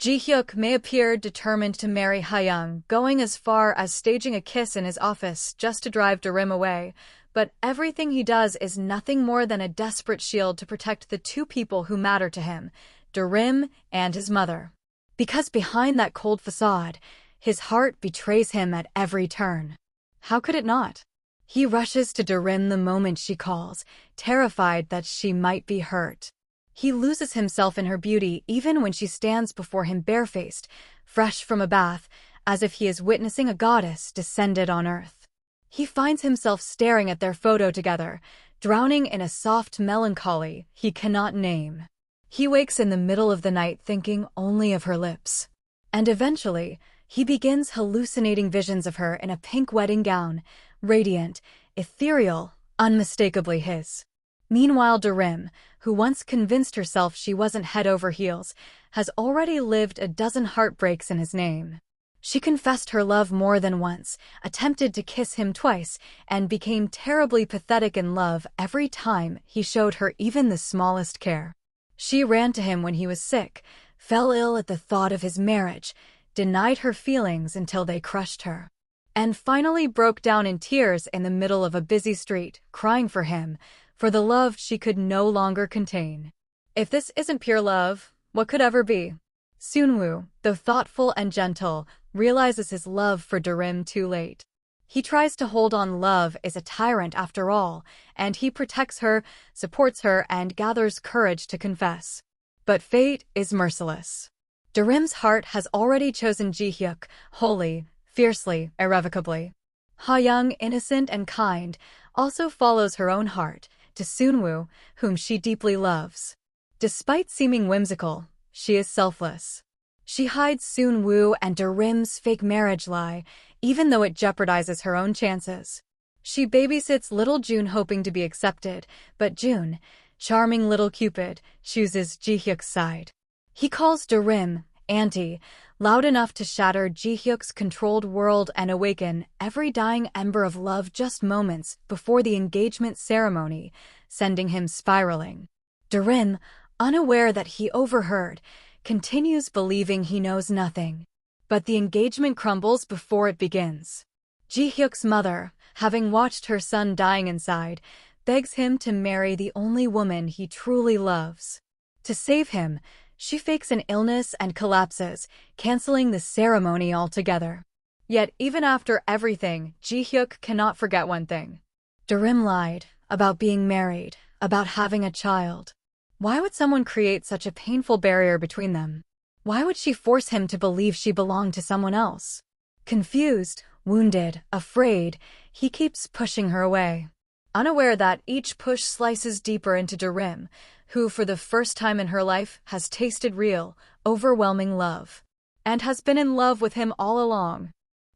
Ji-Hyuk may appear determined to marry Ha-young, going as far as staging a kiss in his office just to drive Darim away, but everything he does is nothing more than a desperate shield to protect the two people who matter to him, Darim and his mother. Because behind that cold facade, his heart betrays him at every turn. How could it not? He rushes to Darim the moment she calls, terrified that she might be hurt. He loses himself in her beauty even when she stands before him barefaced, fresh from a bath, as if he is witnessing a goddess descended on earth. He finds himself staring at their photo together, drowning in a soft melancholy he cannot name. He wakes in the middle of the night thinking only of her lips. And eventually, he begins hallucinating visions of her in a pink wedding gown, radiant, ethereal, unmistakably his. Meanwhile, Darim, who once convinced herself she wasn't head over heels, has already lived a dozen heartbreaks in his name. She confessed her love more than once, attempted to kiss him twice, and became terribly pathetic in love every time he showed her even the smallest care. She ran to him when he was sick, fell ill at the thought of his marriage, denied her feelings until they crushed her, and finally broke down in tears in the middle of a busy street, crying for him, for the love she could no longer contain. If this isn't pure love, what could ever be? Sunwoo, though thoughtful and gentle, realizes his love for Darim too late. He tries to hold on. Love is a tyrant after all, and he protects her, supports her, and gathers courage to confess. But fate is merciless. Darim's heart has already chosen Ji-Hyuk, wholly, fiercely, irrevocably. Ha-young, innocent and kind, also follows her own heart, to Sunwoo, whom she deeply loves. Despite seeming whimsical, she is selfless. She hides Sunwoo and Darim's fake marriage lie, even though it jeopardizes her own chances. She babysits little June hoping to be accepted, but June, charming little Cupid, chooses Ji-Hyuk's side. He calls Darim Auntie, loud enough to shatter Ji-Hyuk's controlled world and awaken every dying ember of love just moments before the engagement ceremony, sending him spiraling. Darim, unaware that he overheard, continues believing he knows nothing. But the engagement crumbles before it begins. Ji-Hyuk's mother, having watched her son dying inside, begs him to marry the only woman he truly loves. To save him, she fakes an illness and collapses, canceling the ceremony altogether. Yet even after everything, Ji-Hyuk cannot forget one thing. Darim lied about being married, about having a child. Why would someone create such a painful barrier between them? Why would she force him to believe she belonged to someone else? Confused, wounded, afraid, he keeps pushing her away. Unaware that each push slices deeper into Darim, who for the first time in her life has tasted real, overwhelming love. And has been in love with him all along.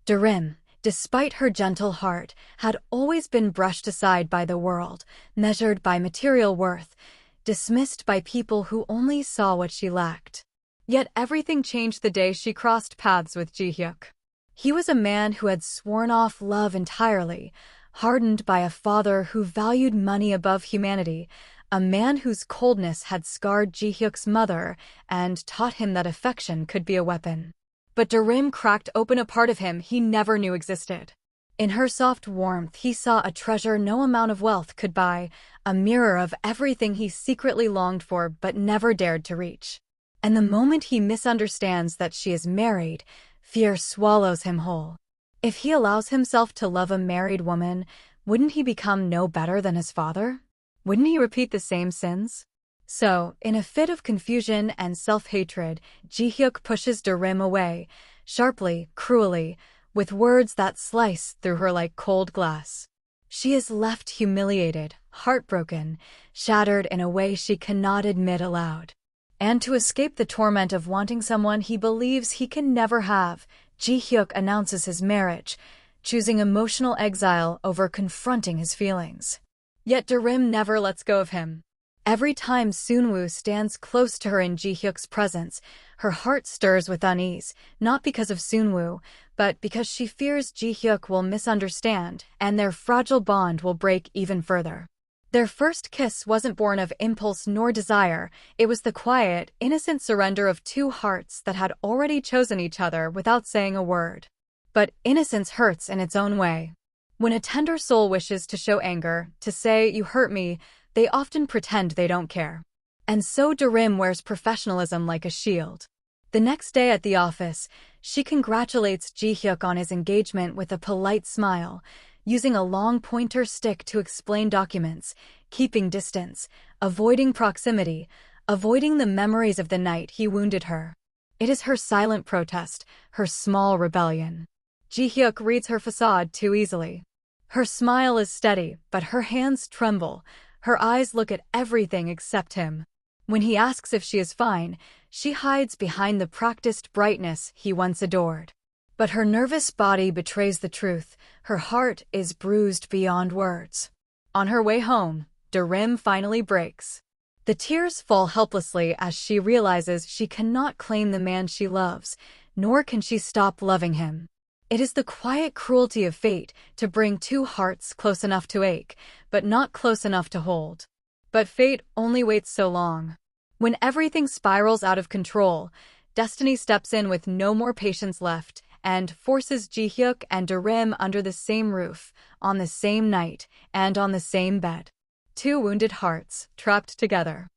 Darim, despite her gentle heart, had always been brushed aside by the world, measured by material worth, dismissed by people who only saw what she lacked. Yet everything changed the day she crossed paths with Ji-Hyuk. He was a man who had sworn off love entirely, hardened by a father who valued money above humanity, a man whose coldness had scarred Ji-Hyuk's mother and taught him that affection could be a weapon. But Darim cracked open a part of him he never knew existed. In her soft warmth he saw a treasure no amount of wealth could buy, a mirror of everything he secretly longed for but never dared to reach. And the moment he misunderstands that she is married, fear swallows him whole. If he allows himself to love a married woman, wouldn't he become no better than his father? Wouldn't he repeat the same sins? So, in a fit of confusion and self-hatred, Ji-Hyuk pushes Darim away, sharply, cruelly, with words that slice through her like cold glass. She is left humiliated, heartbroken, shattered in a way she cannot admit aloud. And to escape the torment of wanting someone he believes he can never have, Ji-Hyuk announces his marriage, choosing emotional exile over confronting his feelings. Yet Darim never lets go of him. Every time Sunwoo stands close to her in Ji-Hyuk's presence, her heart stirs with unease, not because of Sunwoo, but because she fears Ji-Hyuk will misunderstand and their fragile bond will break even further. Their first kiss wasn't born of impulse nor desire, it was the quiet, innocent surrender of two hearts that had already chosen each other without saying a word. But innocence hurts in its own way. When a tender soul wishes to show anger, to say, "You hurt me," they often pretend they don't care. And so Darim wears professionalism like a shield. The next day at the office, she congratulates Ji-Hyuk on his engagement with a polite smile, using a long pointer stick to explain documents, keeping distance, avoiding proximity, avoiding the memories of the night he wounded her. It is her silent protest, her small rebellion. Ji-Hyuk reads her facade too easily. Her smile is steady, but her hands tremble. Her eyes look at everything except him. When he asks if she is fine, she hides behind the practiced brightness he once adored. But her nervous body betrays the truth. Her heart is bruised beyond words. On her way home, Darim finally breaks. The tears fall helplessly as she realizes she cannot claim the man she loves, nor can she stop loving him. It is the quiet cruelty of fate to bring two hearts close enough to ache, but not close enough to hold. But fate only waits so long. When everything spirals out of control, destiny steps in with no more patience left and forces Ji-Hyuk and Darim under the same roof, on the same night, and on the same bed. Two wounded hearts, trapped together.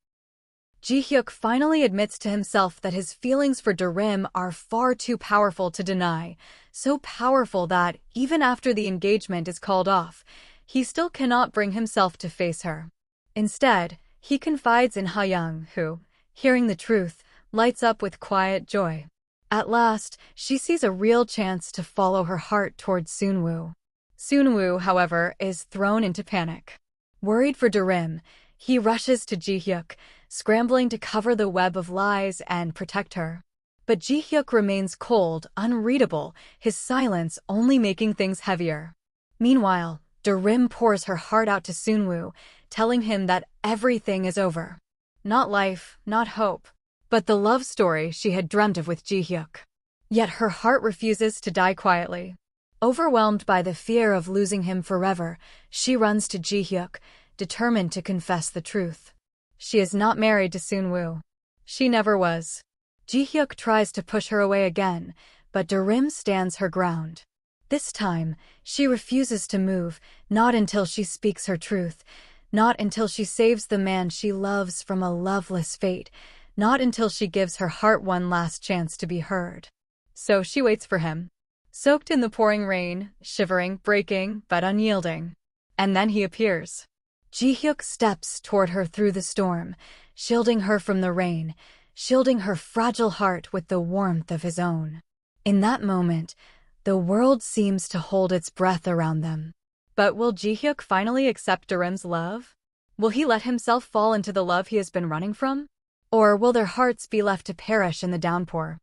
Ji-Hyuk finally admits to himself that his feelings for Darim are far too powerful to deny, so powerful that, even after the engagement is called off, he still cannot bring himself to face her. Instead, he confides in Ha-young, who, hearing the truth, lights up with quiet joy. At last, she sees a real chance to follow her heart towards Sunwoo. Sunwoo, however, is thrown into panic. Worried for Darim, he rushes to Ji-Hyuk, scrambling to cover the web of lies and protect her. But Ji-Hyuk remains cold, unreadable, his silence only making things heavier. Meanwhile, Darim pours her heart out to Sunwoo, telling him that everything is over. Not life, not hope, but the love story she had dreamt of with Ji-Hyuk. Yet her heart refuses to die quietly. Overwhelmed by the fear of losing him forever, she runs to Ji-Hyuk, determined to confess the truth. She is not married to Sunwoo. She never was. Ji-Hyuk tries to push her away again, but Darim stands her ground. This time, she refuses to move, not until she speaks her truth, not until she saves the man she loves from a loveless fate, not until she gives her heart one last chance to be heard. So she waits for him. Soaked in the pouring rain, shivering, breaking, but unyielding. And then he appears. Ji-Hyuk steps toward her through the storm, shielding her from the rain, shielding her fragile heart with the warmth of his own. In that moment, the world seems to hold its breath around them. But will Ji-Hyuk finally accept Darim's love? Will he let himself fall into the love he has been running from? Or will their hearts be left to perish in the downpour?